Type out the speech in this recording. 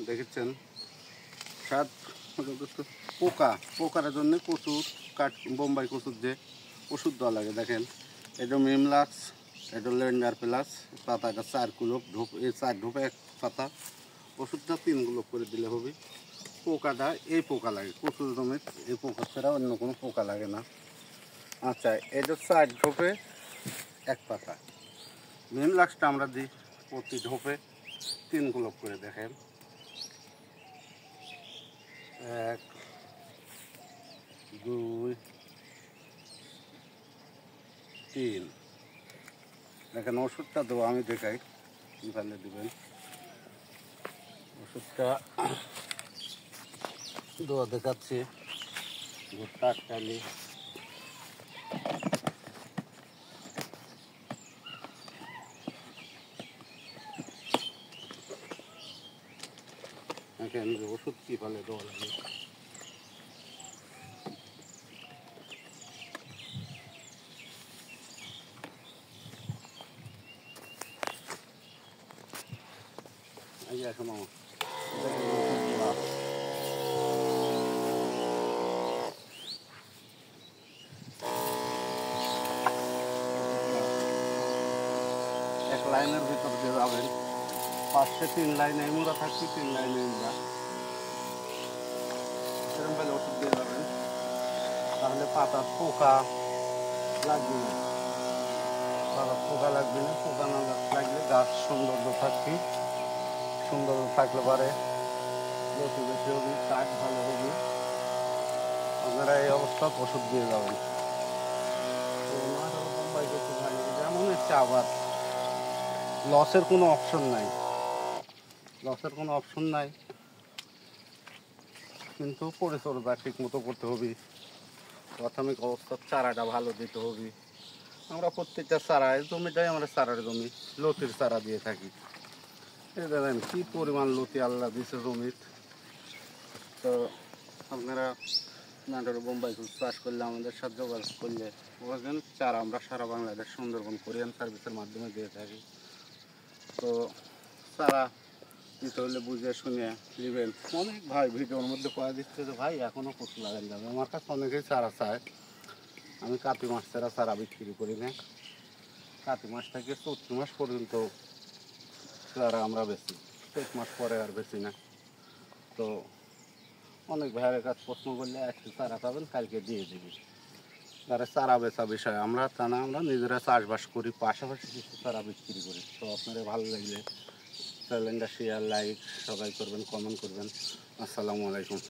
দেখেছেন স্বাদ পোকার জন্য প্রচুর বোম্বাই কচুর যে ওষুধ দেওয়া লাগে। দেখেন এটা মিমলাক্স, এটা লেন্ডার প্লাস, পাতাটা 4 কিলো ঢোপ, এই 4 ঢোপে 1 পাতা, ওষুধটা 3 কিলো করে দিলে হবে। পোকাটা এই পোকা লাগে কচুর জমির, এই পোকা ছাড়া অন্য কোনো পোকা লাগে না। আচ্ছা, এটা 4 ঢোপে 1 পাতা। মিমলাক্সটা আমরা দিই প্রতি ঢোপে 3 কিলো করে। দেখেন 1 2 3। দেখেন ওষুধটা দেবো, আমি দেখাই কীভাবে দেবেন। ওষুধটা দেওয়া দেখাচ্ছি, টাটকালি। দেখেন যে ওষুধ কীভাবে দেওয়া লাগে। এই এখন আমার এক লাইনের ভিতর দিয়ে যাবেন, পাশে 3 লাইনে মোড়া থাকছে, 3 লাইনে মোড়া, সেরকম ভাবে ওষুধ দিয়ে যাবেন। তাহলে পাতার পোকা লাগবে না, পাতার পোকা লাগবে না। পোকা না লাগলে গাছ সৌন্দর্য থাকবে, সৌন্দর্য থাকলে পারে লতি বেশি হবে, কাঠ ভালো হবে। আপনারা এই অবস্থা ওষুধ দিয়ে যাবেন। বোম্বাই কচু ভালো, যেমন হচ্ছে আবার লসের কোনো অপশন নাই, লসের কোনো অপশন নাই, কিন্তু পরিচর্যা ঠিক মতো করতে হবে। প্রাথমিক অবস্থার চারাটা ভালো দিতে হবে। আমরা প্রত্যেকটা চারা, এই জমিটাই আমরা চারার জমি, লতির চারা দিয়ে থাকি। এই দেখেন কী পরিমাণ লতি আল্লাহ দিছে জমির। তো আপনারা নাটোরে বোম্বাই কচু চাষ করলে আমাদের সাথে যোগাযোগ করলে বলবেন, চারা আমরা সারা বাংলাদেশ সুন্দরবন কোরিয়ান সার্ভিসের মাধ্যমে দিয়ে থাকি। তো চারা দিতে হলে বুঝে শুনে নেবেন। অনেক ভাই ভিডিওর মধ্যে কয়ে দিচ্ছে যে ভাই এখনও কচু লাগান যাবে। আমার কাছে অনেকেই চারা চায়। আমি কাতি মাস ছাড়া চারা বিক্রি করি না। কাতি মাস থেকে চৈত্র মাস পর্যন্ত চারা আমরা বেচি, চৈত মাস পরে আর বেচি না। তো অনেক ভাইয়ের কাছে প্রশ্ন করলে আজকে চারা পাবেন, কালকে দিয়ে দিবি। তারা চারা বেচা বিষয় আমরা তা না, আমরা নিজেরা চাষবাস করি, পাশাপাশি কিছু চারা বিক্রি করি। তো আপনাদের ভালো লাগলে চ্যানেলটা শেয়ার, লাইক সবাই করবেন, কমেন্ট করবেন। আসসালামু আলাইকুম।